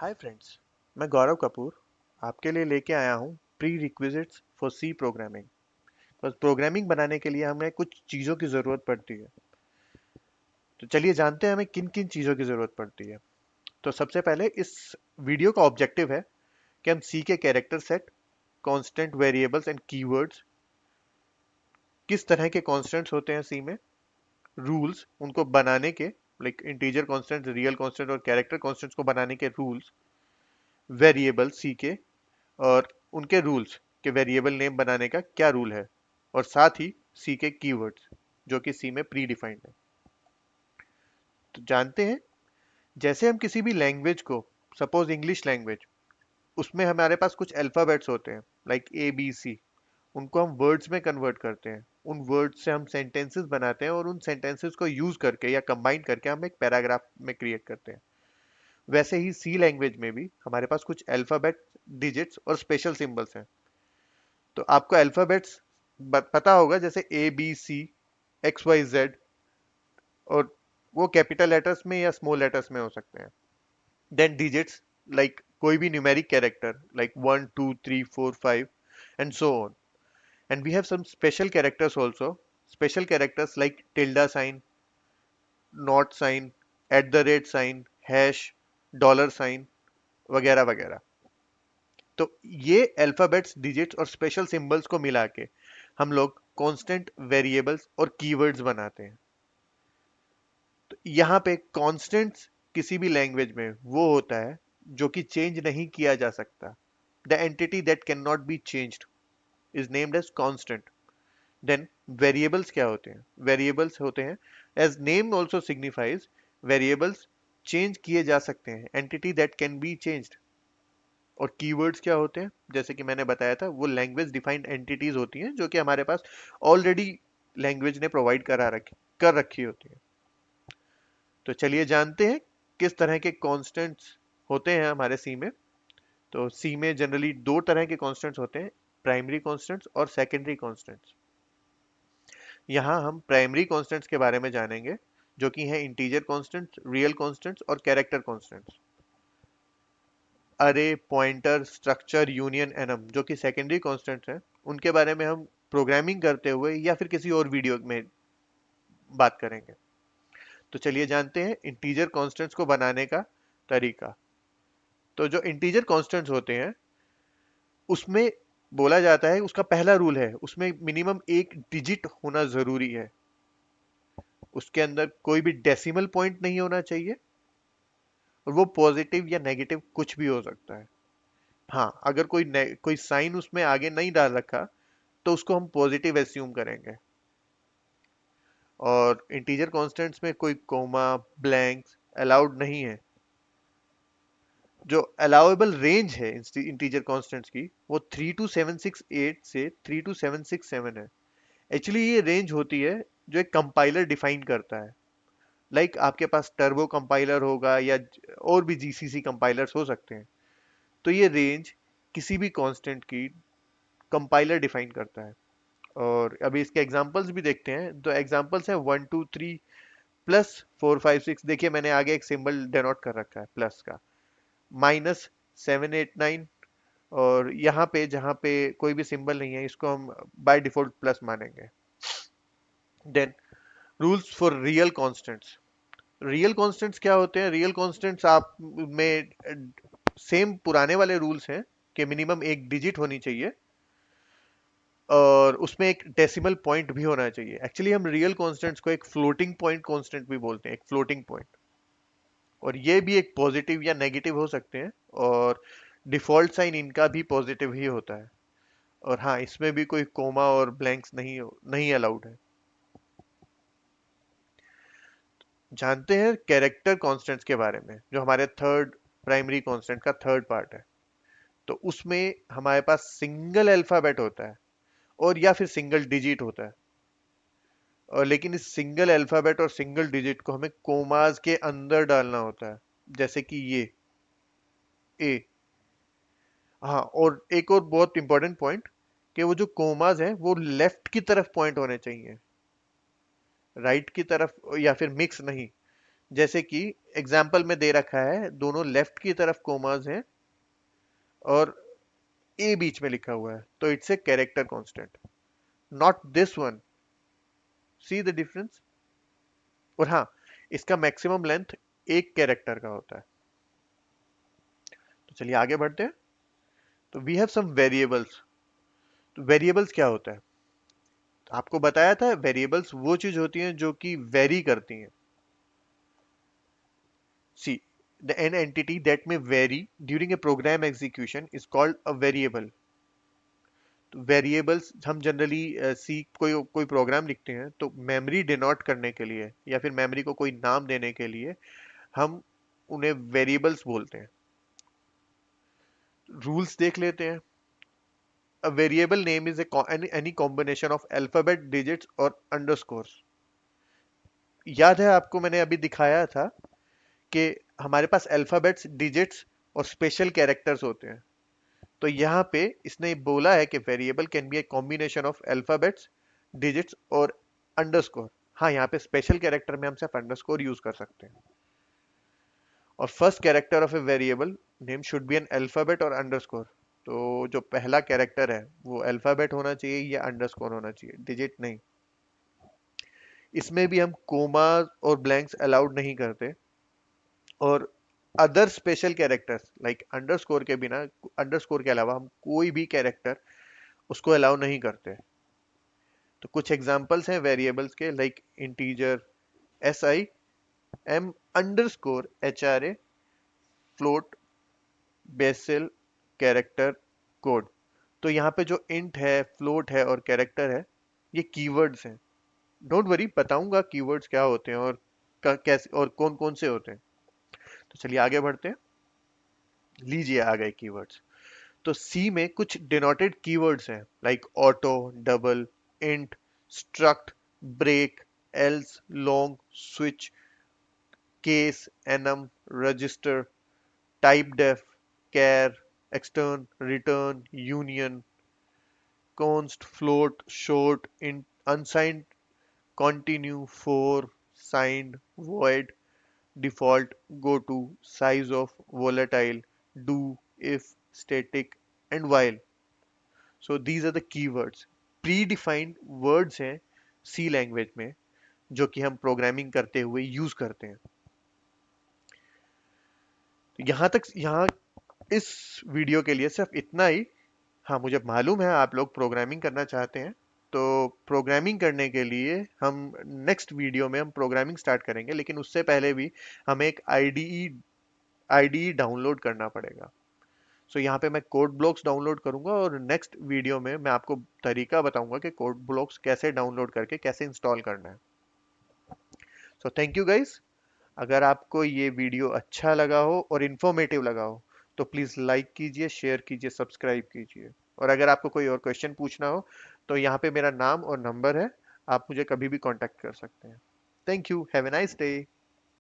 Hi friends, मैं गौरव कपूर आपके लिए लेके आया हूँ prerequisites for C programming. बस प्रोग्रामिंग बनाने के लिए हमें कुछ चीज़ों की ज़रूरत पड़ती है। तो चलिए जानते हैं हमें किन किन चीज़ों की ज़रूरत पड़ती है। तो सबसे पहले इस वीडियो का ऑब्जेक्टिव है कि हम सी के character set, constant variables and keywords, किस तरह के कांस्टेंट्स होते हैं सी में, रूल्स उनको बनाने के, like integer constant, real constant और कैरेक्टर कांस्टेंट्स को बनाने के रूल्स, वेरिएबल सी के और उनके रूल्स के वेरिएबल नेम बनाने का क्या रूल है, और साथ ही सी के कीवर्ड्स जो कि सी में प्री डिफाइंड है। तो जानते हैं, जैसे हम किसी भी लैंग्वेज को, सपोज इंग्लिश लैंग्वेज, उसमें हमारे पास कुछ अल्फाबेट्स होते हैं लाइक ए बी सी, उनको हम वर्ड्स में कन्वर्ट करते हैं। उन वर्ड्स से हम सेंटेंसेस बनाते हैं और उन सेंटेंसेस को यूज करके या कंबाइन करके हम एक पैराग्राफ में क्रिएट करते हैं। वैसे ही सी लैंग्वेज में भी हमारे पास कुछ अल्फाबेट, डिजिट्स और स्पेशल सिंबल्स हैं। तो आपको अल्फाबेट्स पता होगा, जैसे A B C X Y Z, और वो कैपिटल लेटर्स में या स्मॉल लेटर्स में हो सकते हैं। देन डिजिट्स, लाइक कोई भी numeric character like 1 2 3 4 5 and so on. And we have some special characters also, special characters like tilde sign, not sign, at the rate sign, hash, dollar sign वगैरह वगैरह। तो ये अल्फाबेट्स, डिजिट्स और special symbols को मिला के हम लोग कांस्टेंट, वेरिएबल्स और कीवर्ड्स बनाते हैं। तो यहाँ पे कांस्टेंट्स किसी भी लैंग्वेज में वो होता है जो कि चेंज नहीं किया जा सकता। The entity that can not be changed is named as constant. Then variables क्या होते हैं? वेरिएबल्स होते हैं, as name also signifies, variables change किए जा सकते हैं, entity that can be changed. और कीवर्ड्स क्या होते हैं? जैसे कि मैंने बताया था, वो लैंग्वेज डिफाइंड एंटिटीज होती हैं जो कि हमारे पास ऑलरेडी लैंग्वेज ने प्रोवाइड कर रखी होती है। तो चलिए जानते हैं किस तरह के कांस्टेंट्स होते हैं हमारे सी में। तो सी में जनरली दो तरह के कांस्टेंट्स होते हैं, प्राइमरी कांस्टेंट्स और सेकेंडरी कांस्टेंट्स। यहाँ हम प्राइमरी कांस्टेंट्स के बारे में जानेंगे, जो कि हैं इंटीजर कांस्टेंट्स, रियल कांस्टेंट्स और कैरेक्टर कांस्टेंट्स। अरे, पॉइंटर, स्ट्रक्चर, यूनियन, एनम जो कि सेकेंडरी कांस्टेंट्स हैं, उनके बारे में हम प्रोग्रामिंग करते हुए या फिर किसी और वीडियो में बात करेंगे। तो चलिए जानते हैं इंटीजर कांस्टेंट्स को बनाने का तरीका। तो जो इंटीजर कांस्टेंट्स होते हैं, उसमें बोला जाता है, उसका पहला रूल है, उसमें मिनिमम एक डिजिट होना जरूरी है। उसके अंदर कोई भी डेसिमल पॉइंट नहीं होना चाहिए, और वो पॉजिटिव या नेगेटिव कुछ भी हो सकता है। हाँ, अगर कोई साइन उसमें आगे नहीं डाल रखा तो उसको हम पॉजिटिव एज्यूम करेंगे। और इंटीजर कांस्टेंट्स में कोई कोमा, ब्लैंक्स अलाउड नहीं है। जो अलाउएबल रेंज है इंटीजर कांस्टेंट्स की, वो 32768 से 32767 है। एक्चुअली ये रेंज होती है जो एक कंपाइलर डिफाइन करता है। लाइक आपके पास टर्बो कंपाइलर होगा या और भी जीसीसी कंपाइलर्स हो सकते हैं। तो ये रेंज किसी भी कांस्टेंट की कंपाइलर डिफाइन करता है। और अभी इसके एग्जांपल्स भी देखते हैं। तो एग्जांपल्स हैं 1 2 3 प्लस 4 5 6। देखिए मैंने आगे एक सिंबल डेनोट कर रखा है प्लस का, -7 8 9। और यहाँ पे जहाँ पे कोई भी सिंबल नहीं है, इसको हम बाय डिफॉल्ट प्लस मानेंगे। Then rules for real constants. Real constants क्या होते हैं? रियल कांस्टेंट्स आप में सेम पुराने वाले रूल्स हैं कि मिनिमम एक डिजिट होनी चाहिए और उसमें एक डेसिमल पॉइंट भी होना चाहिए। एक्चुअली हम रियल कांस्टेंट्स को एक फ्लोटिंग पॉइंट कांस्टेंट भी बोलते हैं, एक फ्लोटिंग पॉइंट। और ये भी एक पॉजिटिव या नेगेटिव हो सकते हैं, और डिफॉल्ट साइन इनका भी पॉजिटिव ही होता है। और हाँ, इसमें भी कोई कोमा और ब्लैंक्स नहीं अलाउड है। जानते हैं कैरेक्टर कांस्टेंट्स के बारे में, जो हमारे थर्ड प्राइमरी कांस्टेंट का थर्ड पार्ट है। तो उसमें हमारे पास सिंगल अल्फाबेट होता है और या फिर सिंगल डिजिट होता है। और लेकिन इस सिंगल अल्फाबेट और सिंगल डिजिट को हमें कोमास के अंदर डालना होता है, जैसे कि ये ए। हाँ, और एक और बहुत इंपॉर्टेंट पॉइंट, कि वो जो कोमास हैं वो लेफ्ट की तरफ पॉइंट होने चाहिए, राइट की तरफ या फिर मिक्स नहीं। जैसे कि एग्जाम्पल में दे रखा है, दोनों लेफ्ट की तरफ कोमास हैं और ए बीच में लिखा हुआ है, तो it's a character constant, not this one. See the difference. और हाँ, इसका मैक्सिमम लेंथ एक कैरेक्टर का होता है। तो चलिए आगे बढ़ते हैं। तो वी हैव सम वेरिएबल्स। तो वेरिएबल्स क्या होता है? तो आपको बताया था, वेरिएबल्स वो चीज होती हैं जो कि वेरी करती हैं। सी, द एन एंटिटी दैट में very during a program execution is called a variable. तो वेरिएबल्स हम जनरली सी कोई कोई प्रोग्राम लिखते हैं तो मेमोरी डिनोट करने के लिए या फिर मेमोरी को कोई नाम देने के लिए हम उन्हें वेरिएबल्स बोलते हैं। रूल्स देख लेते हैं। A variable name is any combination of alphabet, digits और underscores। याद है आपको, मैंने अभी दिखाया था कि हमारे पास अल्फाबेट्स, डिजिट्स और स्पेशल कैरेक्टर्स होते हैं। तो यहाँ पे इसने बोला है कि variable can be a combination of alphabets, digits और अंडरस्कोर। हाँ, यहाँ पे स्पेशल कैरेक्टर में हम सिर्फ अंडरस्कोर यूज कर सकते हैं। और first character of a variable name should be an alphabet और अंडरस्कोर। तो जो पहला कैरेक्टर है वो अल्फाबेट होना चाहिए या अंडरस्कोर होना चाहिए, डिजिट नहीं। इसमें भी हम कोमा और ब्लैंक्स अलाउड नहीं करते। और other special characters like underscore के बिना, अंडरस्कोर के अलावा हम कोई भी कैरेक्टर उसको अलाउ नहीं करते। तो कुछ एग्जांपल्स हैं वेरिएबल्स के, like integer S I am underscore H R A, float, BECIL, character, code. तो यहाँ पे जो इंट है, फ्लोट है और कैरेक्टर है, ये कीवर्ड्स हैं। डोंट वरी, बताऊंगा कीवर्ड्स क्या होते हैं और कैसे और कौन कौन से होते हैं। तो चलिए आगे बढ़ते हैं। लीजिए आ गए कीवर्ड्स। तो सी में कुछ डिनोटेड कीवर्ड्स हैं, like auto, double, int, struct, break, else, long, switch, case, enum, register, typedef, char, extern, return, union, const, float, short, in, unsigned, continue, for, signed, void, default, go to, size of, volatile, do, if, static and while. So these are the keywords. Predefined words हैं C language में जो कि हम programming करते हुए use करते हैं। तो यहाँ तक, यहाँ इस वीडियो के लिए सिर्फ इतना ही। हाँ, मुझे मालूम है आप लोग प्रोग्रामिंग करना चाहते हैं। तो प्रोग्रामिंग करने के लिए हम नेक्स्ट वीडियो में हम प्रोग्रामिंग स्टार्ट करेंगे, लेकिन उससे पहले भी हमें एक आईडीई डाउनलोड करना पड़ेगा। सो यहाँ पे मैं कोड ब्लॉक्स डाउनलोड करूंगा और नेक्स्ट वीडियो में मैं आपको तरीका बताऊंगा कि कोड ब्लॉक्स कैसे डाउनलोड करके कैसे इंस्टॉल करना है। So thank you guys. अगर आपको ये वीडियो अच्छा लगा हो और इन्फॉर्मेटिव लगा हो तो प्लीज़ लाइक कीजिए, शेयर कीजिए, सब्सक्राइब कीजिए। और अगर आपको कोई और क्वेश्चन पूछना हो तो यहाँ पे मेरा नाम और नंबर है, आप मुझे कभी भी कांटेक्ट कर सकते हैं। Thank you, have a nice day.